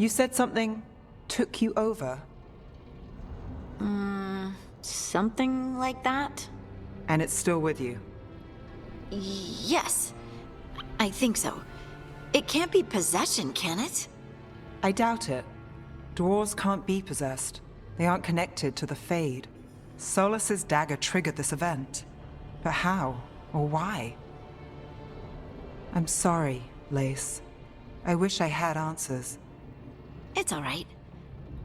You said something took you over. Something like that? And it's still with you. Yes, I think so. It can't be possession, can it? I doubt it. Dwarves can't be possessed. They aren't connected to the Fade. Solas's dagger triggered this event. But how? Or why? I'm sorry, Lace. I wish I had answers. It's all right.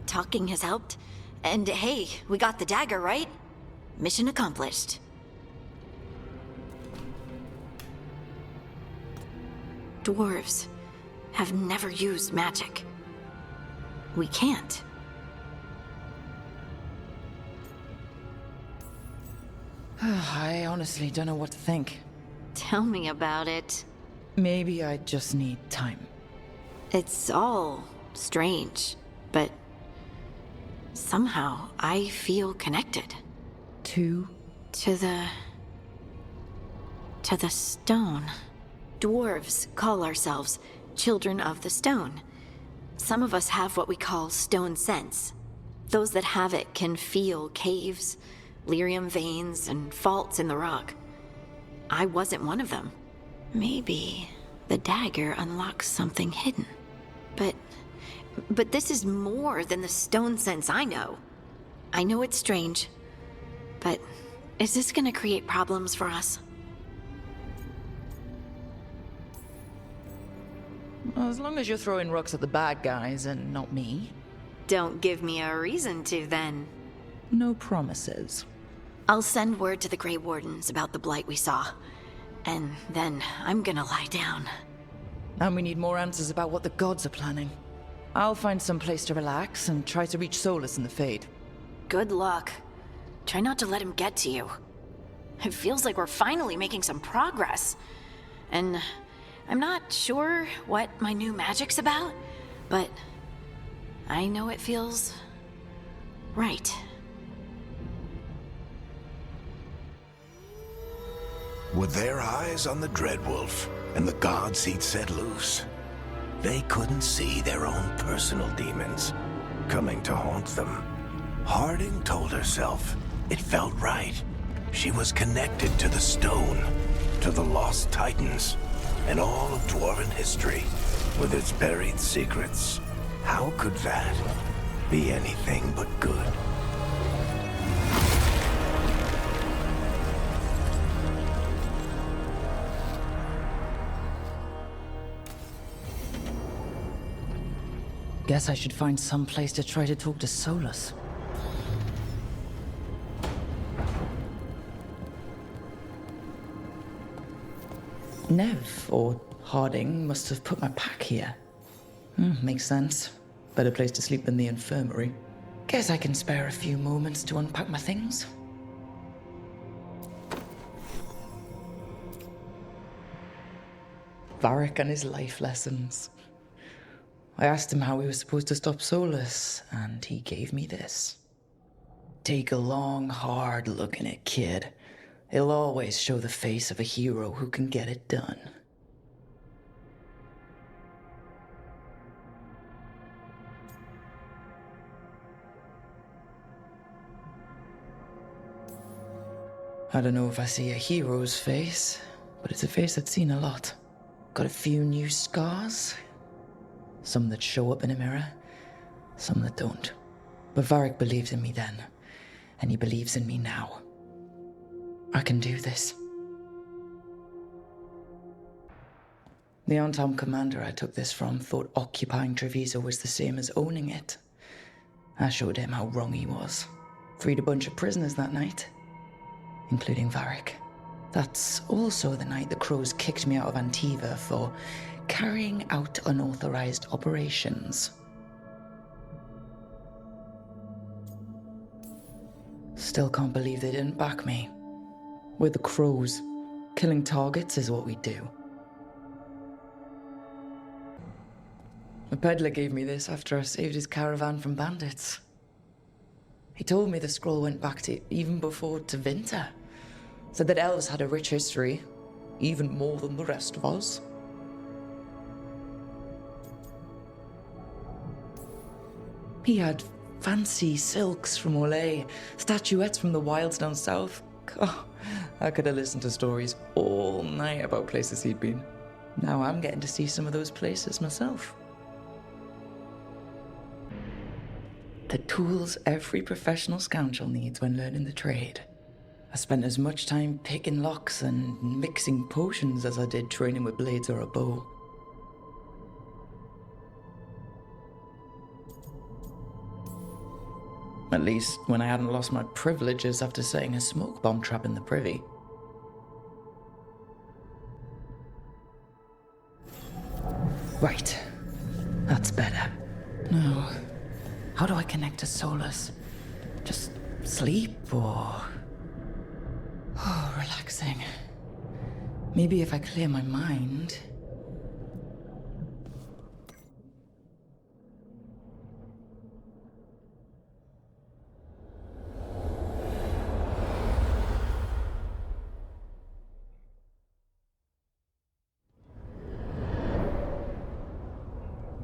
Talking has helped. And hey, we got the dagger, right? Mission accomplished. Dwarves have never used magic. We can't. I honestly don't know what to think. Tell me about it. Maybe I just need time. It's all strange, but somehow I feel connected. To To the stone. Dwarves call ourselves children of the stone. Some of us have what we call stone sense. Those that have it can feel caves, lyrium veins, and faults in the rock. I wasn't one of them. Maybe the dagger unlocks something hidden. But this is more than the stone sense I know. I know it's strange, but is this gonna create problems for us? Well, as long as you're throwing rocks at the bad guys and not me. Don't give me a reason to, then. No promises. I'll send word to the Grey Wardens about the blight we saw. And then I'm gonna lie down. And we need more answers about what the gods are planning. I'll find some place to relax and try to reach Solas in the Fade. Good luck. Try not to let him get to you. It feels like we're finally making some progress. And I'm not sure what my new magic's about, but I know it feels right. With their eyes on the Dreadwolf and the gods he'd set loose, they couldn't see their own personal demons coming to haunt them. Harding told herself it felt right. She was connected to the stone, to the lost titans, and all of dwarven history with its buried secrets. How could that be anything but good? Guess I should find some place to try to talk to Solas. Nev, or Harding, must have put my pack here. Makes sense. Better place to sleep than the infirmary. Guess I can spare a few moments to unpack my things. Varric and his life lessons. I asked him how we were supposed to stop Solas, and he gave me this. Take a long, hard look in it, kid. It'll always show the face of a hero who can get it done. I don't know if I see a hero's face, but it's a face I've seen a lot. Got a few new scars. Some that show up in a mirror, some that don't. But Varric believed in me then, and he believes in me now. I can do this. The on-time commander I took this from thought occupying Treviso was the same as owning it. I showed him how wrong he was. Freed a bunch of prisoners that night, including Varric. That's also the night the Crows kicked me out of Antiva for carrying out unauthorized operations. Still can't believe they didn't back me. We're the Crows. Killing targets is what we do. The peddler gave me this after I saved his caravan from bandits. He told me the scroll went back to even before Tevinter. Said that elves had a rich history, even more than the rest of us. He had fancy silks from Olay, statuettes from the wilds down south. Oh, I could have listened to stories all night about places he'd been. Now I'm getting to see some of those places myself. The tools every professional scoundrel needs when learning the trade. I spent as much time picking locks and mixing potions as I did training with blades or a bow. At least when I hadn't lost my privileges after setting a smoke bomb trap in the privy. Right. That's better. Now, how do I connect to Solas? Just sleep or... Oh, relaxing. Maybe if I clear my mind...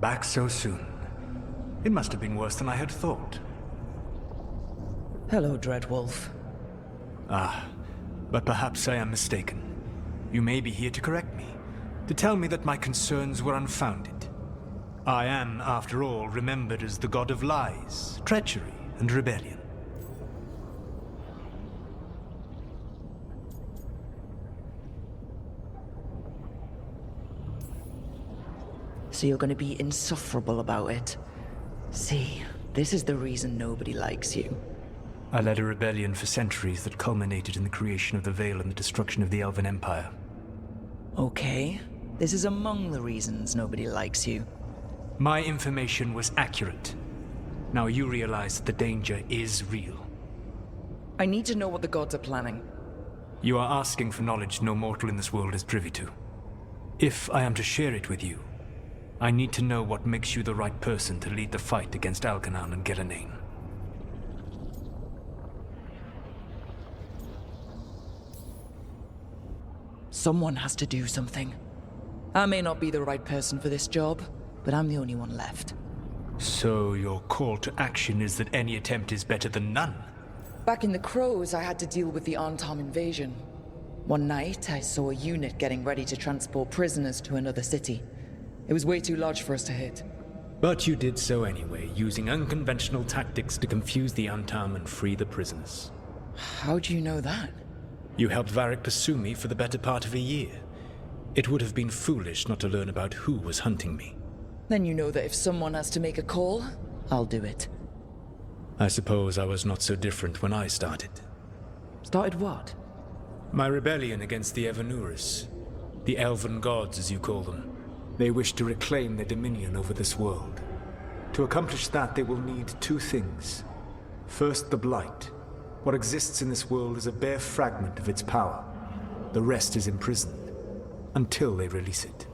Back so soon. It must have been worse than I had thought. Hello, Dreadwolf. Ah, but perhaps I am mistaken. You may be here to correct me, to tell me that my concerns were unfounded. I am, after all, remembered as the god of lies, treachery, and rebellion. So you're going to be insufferable about it. See, this is the reason nobody likes you. I led a rebellion for centuries that culminated in the creation of the Veil and the destruction of the Elven Empire. Okay, this is among the reasons nobody likes you. My information was accurate. Now you realize that the danger is real. I need to know what the gods are planning. You are asking for knowledge no mortal in this world is privy to. If I am to share it with you, I need to know what makes you the right person to lead the fight against Algernon and Gildią. Someone has to do something. I may not be the right person for this job, but I'm the only one left. So your call to action is that any attempt is better than none? Back in the Crows, I had to deal with the Arntom invasion. One night, I saw a unit getting ready to transport prisoners to another city. It was way too large for us to hit. But you did so anyway, using unconventional tactics to confuse the Arntom and free the prisoners. How do you know that? You helped Varric pursue me for the better part of a year. It would have been foolish not to learn about who was hunting me. Then you know that if someone has to make a call, I'll do it. I suppose I was not so different when I started. Started what? My rebellion against the Evanuris. The Elven gods, as you call them. They wish to reclaim their dominion over this world. To accomplish that, they will need two things. First, the Blight. What exists in this world is a bare fragment of its power. The rest is imprisoned, until they release it.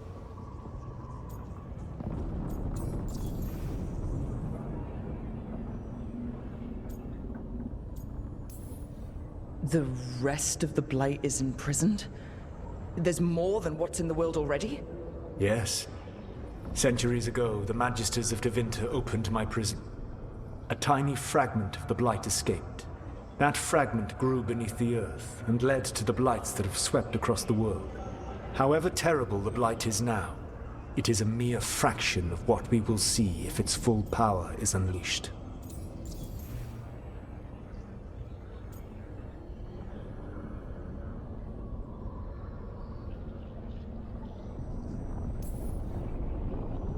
The rest of the Blight is imprisoned? There's more than what's in the world already? Yes. Centuries ago, the Magisters of Tevinter opened my prison. A tiny fragment of the Blight escaped. That fragment grew beneath the earth and led to the Blights that have swept across the world. However terrible the Blight is now, it is a mere fraction of what we will see if its full power is unleashed.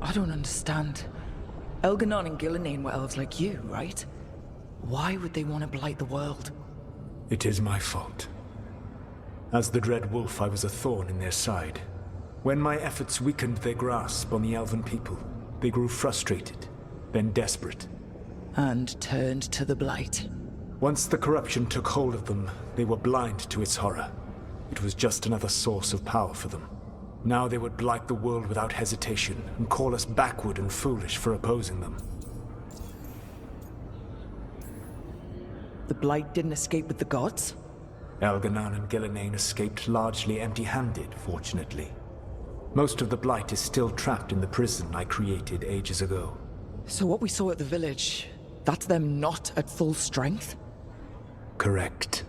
I don't understand. Elgernon and Gildią were elves like you, right? Why would they want to blight the world? It is my fault. As the Dread Wolf, I was a thorn in their side. When my efforts weakened their grasp on the Elven people, they grew frustrated, then desperate. And turned to the Blight. Once the corruption took hold of them, they were blind to its horror. It was just another source of power for them. Now they would blight the world without hesitation, and call us backward and foolish for opposing them. The Blight didn't escape with the gods? Elgernon and Gildią escaped largely empty-handed, fortunately. Most of the Blight is still trapped in the prison I created ages ago. So what we saw at the village, That's them not at full strength? Correct.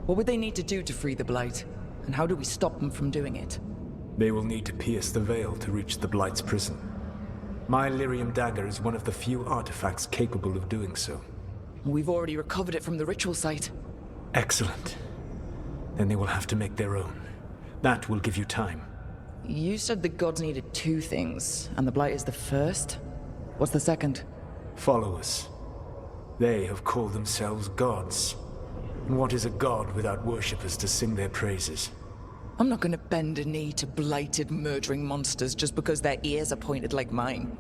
What would they need to do to free the Blight? And how do we stop them from doing it? They will need to pierce the veil to reach the Blight's prison. My lyrium dagger is one of the few artifacts capable of doing so. We've already recovered it from the ritual site. Excellent. Then they will have to make their own. That will give you time. You said the gods needed 2 things, and the Blight is the first? What's the second? Followers. They have called themselves gods. And what is a god without worshippers to sing their praises? I'm not gonna bend a knee to blighted, murdering monsters just because their ears are pointed like mine.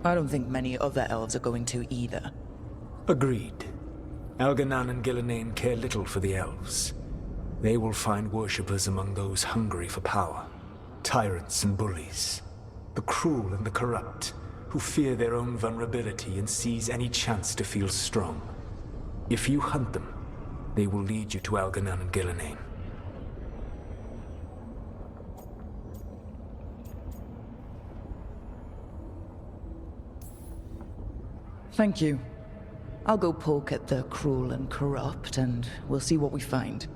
I don't think many other elves are going to either. Agreed. Elganan and Gillinan care little for the elves. They will find worshippers among those hungry for power. Tyrants and bullies. The cruel and the corrupt, who fear their own vulnerability and seize any chance to feel strong. If you hunt them, they will lead you to Elganan and Gillinan. Thank you. I'll go poke at the cruel and corrupt, and we'll see what we find.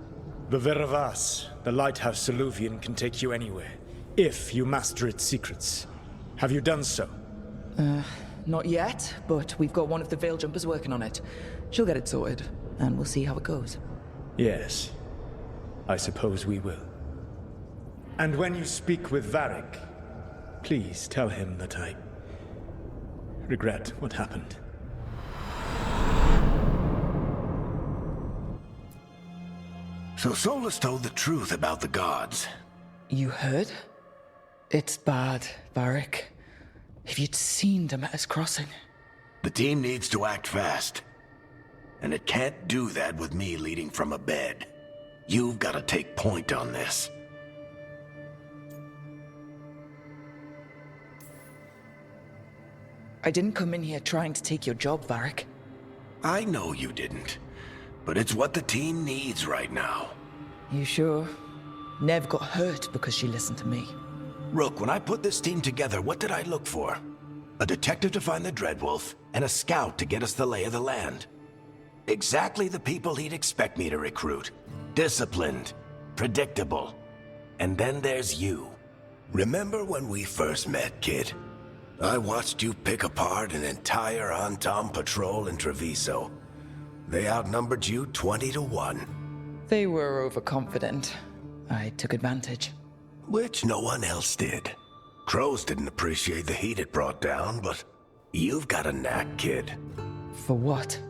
The Veravas, the Lighthouse Soluvian, can take you anywhere, if you master its secrets. Have you done so? Not yet, but we've got one of the Veil Jumpers working on it. She'll get it sorted, and we'll see how it goes. Yes. I suppose we will. And when you speak with Varric, please tell him that I regret what happened. So Solas told the truth about the gods. You heard? It's bad, Varric. If you'd seen Demeter's crossing. The team needs to act fast. And it can't do that with me leading from a bed. You've got to take point on this. I didn't come in here trying to take your job, Varric. I know you didn't. But it's what the team needs right now. You sure? Nev got hurt because she listened to me. Rook, when I put this team together, what did I look for? A detective to find the Dreadwolf, and a scout to get us the lay of the land. Exactly the people he'd expect me to recruit. Disciplined, predictable. And then there's you. Remember when we first met, kid? I watched you pick apart an entire Antom patrol in Treviso. They outnumbered you 20 to 1. They were overconfident. I took advantage. Which no one else did. Crows didn't appreciate the heat it brought down, but you've got a knack, kid. For what?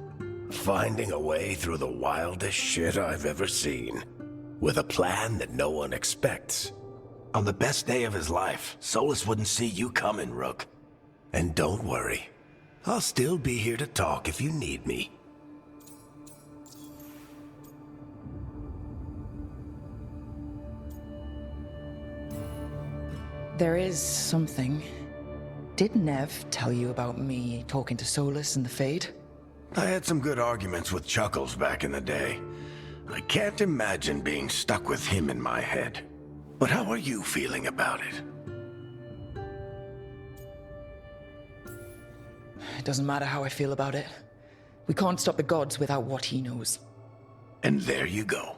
Finding a way through the wildest shit I've ever seen. With a plan that no one expects. On the best day of his life, Solas wouldn't see you coming, Rook. And don't worry. I'll still be here to talk if you need me. There is something. Did Nev tell you about me talking to Solas and the Fade? I had some good arguments with Chuckles back in the day. I can't imagine being stuck with him in my head. But how are you feeling about it? It doesn't matter how I feel about it. We can't stop the gods without what he knows. And there you go.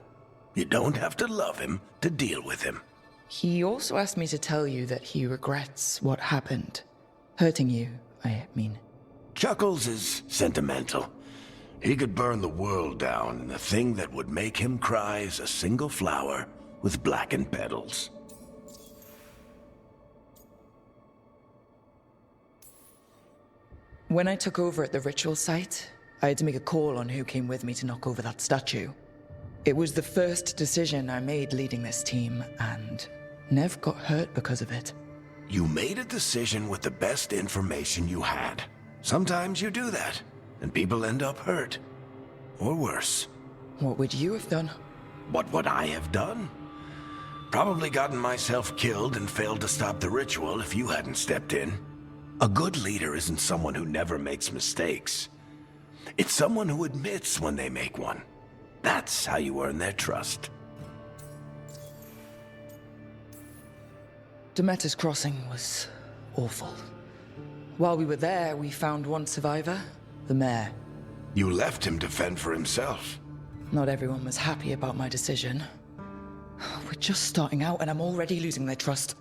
You don't have to love him to deal with him. He also asked me to tell you that he regrets what happened. Hurting you, I mean. Chuckles is sentimental. He could burn the world down, and the thing that would make him cry is a single flower with blackened petals. When I took over at the ritual site, I had to make a call on who came with me to knock over that statue. It was the first decision I made leading this team, and Nev got hurt because of it. You made a decision with the best information you had. Sometimes you do that, and people end up hurt. Or worse. What would you have done? What would I have done? Probably gotten myself killed and failed to stop the ritual if you hadn't stepped in. A good leader isn't someone who never makes mistakes. It's someone who admits when they make one. That's how you earn their trust. Demeter's crossing was awful. While we were there, we found one survivor, the mayor. You left him to fend for himself. Not everyone was happy about my decision. We're just starting out and I'm already losing their trust.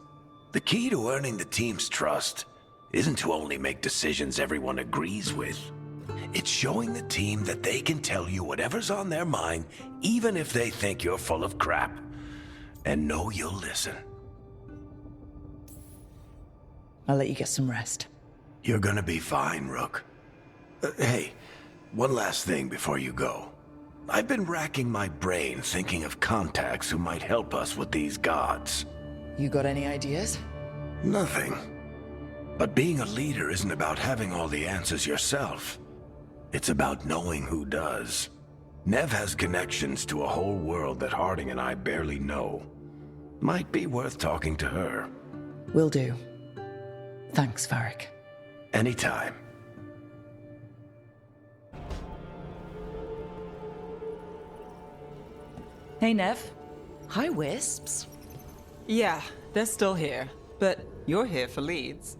The key to earning the team's trust isn't to only make decisions everyone agrees with. It's showing the team that they can tell you whatever's on their mind, even if they think you're full of crap. And know you'll listen. I'll let you get some rest. You're gonna be fine, Rook. Hey, one last thing before you go. I've been racking my brain thinking of contacts who might help us with these gods. You got any ideas? Nothing. But being a leader isn't about having all the answers yourself. It's about knowing who does. Nev has connections to a whole world that Harding and I barely know. Might be worth talking to her. Will do. Thanks, Varric. Anytime. Hey, Nev. Hi, Wisps. Yeah, they're still here. But you're here for leads.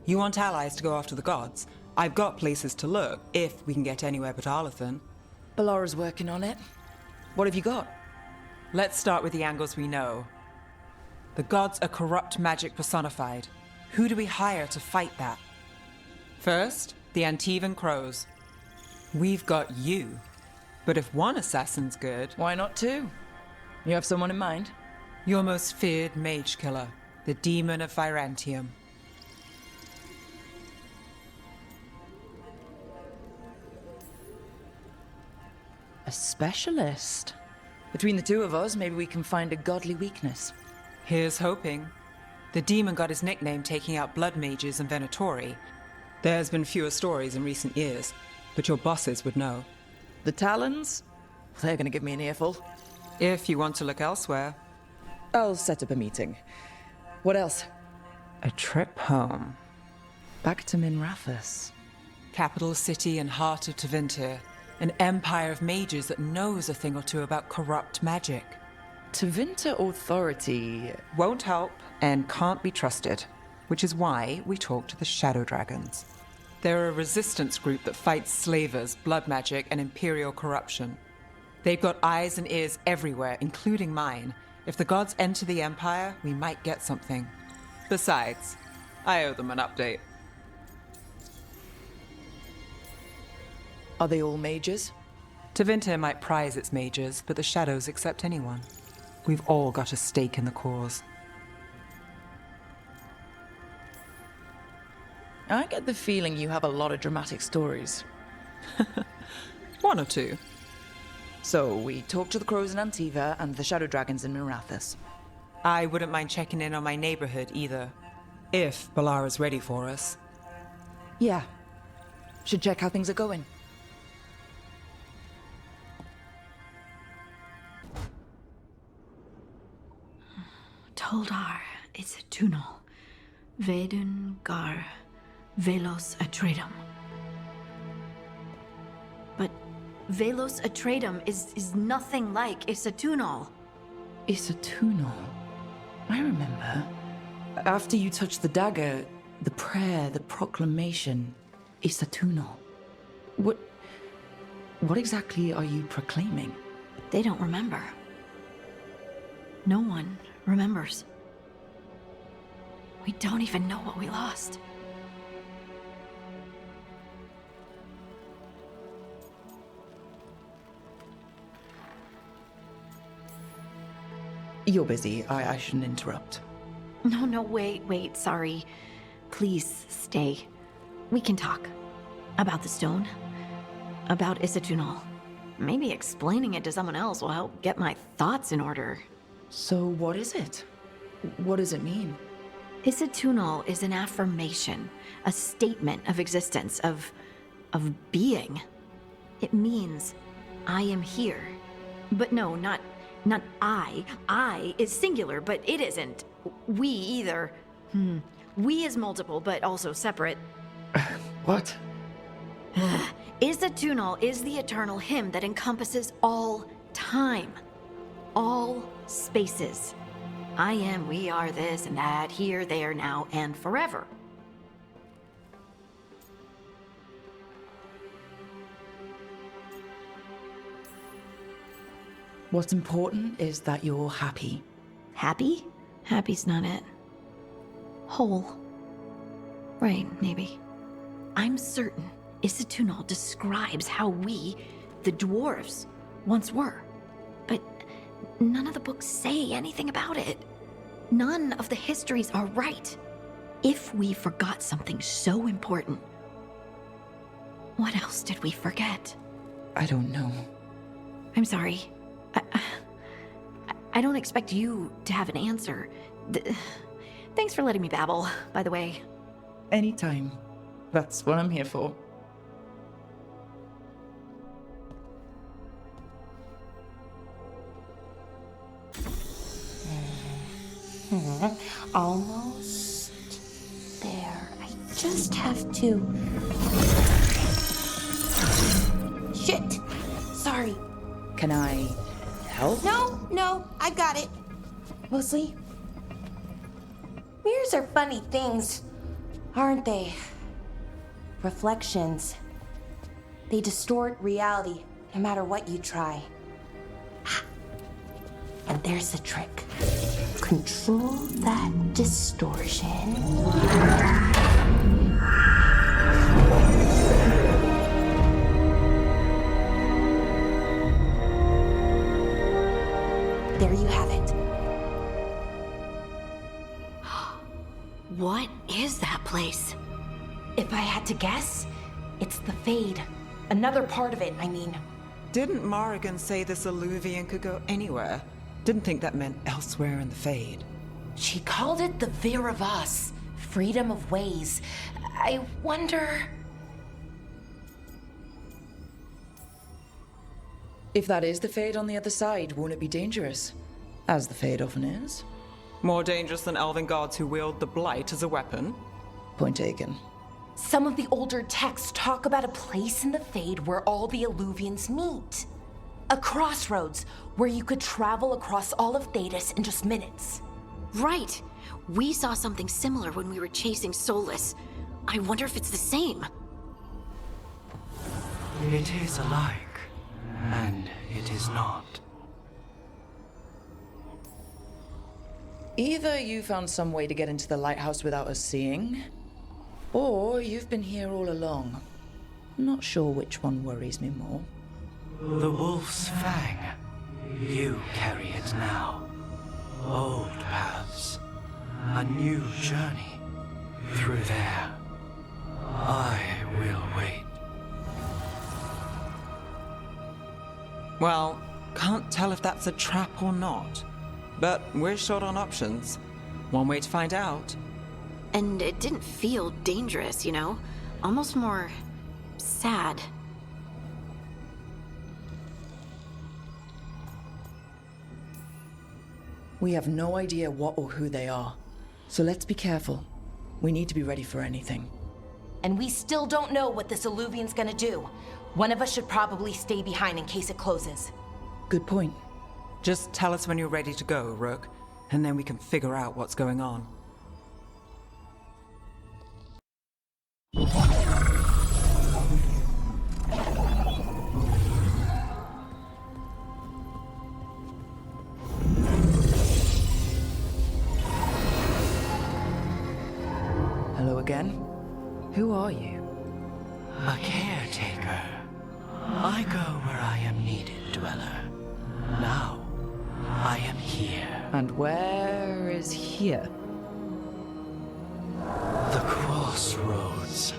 You want allies to go after the gods? I've got places to look, if we can get anywhere but Arlathan. Ballara's working on it. What have you got? Let's start with the angles we know. The gods are corrupt magic personified. Who do we hire to fight that? First, the Antivan Crows. We've got you. But if one assassin's good, Why not two? You have someone in mind? your most feared mage killer, the Demon of Virantium. A specialist. Between the two of us, maybe we can find a godly weakness. Here's hoping. The demon got his nickname taking out blood mages and Venatori. There's been fewer stories in recent years, but your bosses would know. The Talons? They're gonna give me an earful. If you want to look elsewhere, I'll set up a meeting. What else? a trip home. Back to Minrathous. Capital city and heart of Tevinter, an empire of mages that knows a thing or two about corrupt magic. Tevinter Authority. Won't help and can't be trusted, which is why we talk to the Shadow Dragons. They're a resistance group that fights slavers, blood magic, and imperial corruption. They've got eyes and ears everywhere, including mine. If the gods enter the Empire, we might get something. Besides, I owe them an update. Are they all mages? Tevinter might prize its mages, but the Shadows accept anyone. We've all got a stake in the cause. I get the feeling you have a lot of dramatic stories. One or two. So, we talked to the Crows in Antiva and the Shadow Dragons in Minrathous. I wouldn't mind checking in on my neighborhood either. If Ballara's ready for us. Yeah. Should check how things are going. Toldar is a tunnel. Vedun gar velos atredum. But velos atredum is nothing like Isatunal. Isatunal. I remember. After you touched the dagger, the prayer, the proclamation. Isatunal. What exactly are you proclaiming? They don't remember. No one remembers. We don't even know what we lost. You're busy. I shouldn't interrupt. No, wait, sorry. Please stay. We can talk. About the stone. About Isatunal. Maybe explaining it to someone else will help get my thoughts in order. So what is it? What does it mean? Isatunal is an affirmation, a statement of existence, of being. It means, I am here. But no, not I. I is singular, but it isn't. We either. We is multiple, but also separate. What? Isatunal is the eternal hymn that encompasses all time. All spaces. I am, we are this and that, here, there, now, and forever. What's important is that you're happy. Happy? Happy's not it. Whole. Right, maybe. I'm certain Isitunal describes how we, the dwarves, once were. But none of the books say anything about it. None of the histories are right. If we forgot something so important, what else did we forget? I don't know. I'm sorry. I don't expect you to have an answer. Thanks for letting me babble, by the way. Anytime. That's what I'm here for. Almost there. I just have to... Shit! Sorry. Can I help? No, I got it. Mostly. Mirrors are funny things, aren't they? Reflections. They distort reality, no matter what you try. And there's the trick. Control that distortion. There you have it. What is that place? If I had to guess, it's the Fade. Another part of it, I mean. Didn't Morrigan say this Alluvian could go anywhere? Didn't think that meant elsewhere in the Fade. She called it the Vir of Us, freedom of ways. I wonder... If that is the Fade on the other side, won't it be dangerous? As the Fade often is. More dangerous than elven gods who wield the blight as a weapon? Point taken. Some of the older texts talk about a place in the Fade where all the Alluvians meet. A crossroads where you could travel across all of Thedas in just minutes. Right. We saw something similar when we were chasing Solas. I wonder if it's the same. It is alike, and it is not. Either you found some way to get into the lighthouse without us seeing, or you've been here all along. Not sure which one worries me more. The wolf's fang. You carry it now. Old paths. A new journey. Through there. I will wait. Well, can't tell if that's a trap or not. But we're short on options. One way to find out. And it didn't feel dangerous, you know? Almost more... sad. We have no idea what or who they are. So let's be careful. We need to be ready for anything. And we still don't know what this Alluvian's gonna do. One of us should probably stay behind in case it closes. Good point. Just tell us when you're ready to go, Rook, and then we can figure out what's going on. Hello again. Who are you? A caretaker. I go where I am needed, dweller. Now, I am here. And where is here? The crossroads.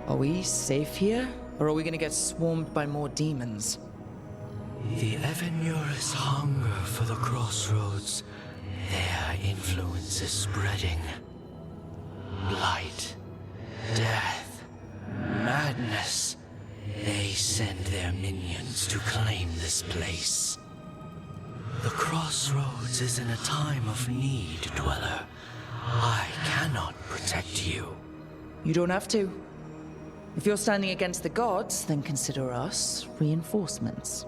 Are we safe here? Or are we gonna get swarmed by more demons? The Evenurus hunger for the crossroads. Their influence is spreading. Blight, death, madness. They send their minions to claim this place. The crossroads is in a time of need, Dweller. I cannot protect you. You don't have to. If you're standing against the gods, then consider us reinforcements.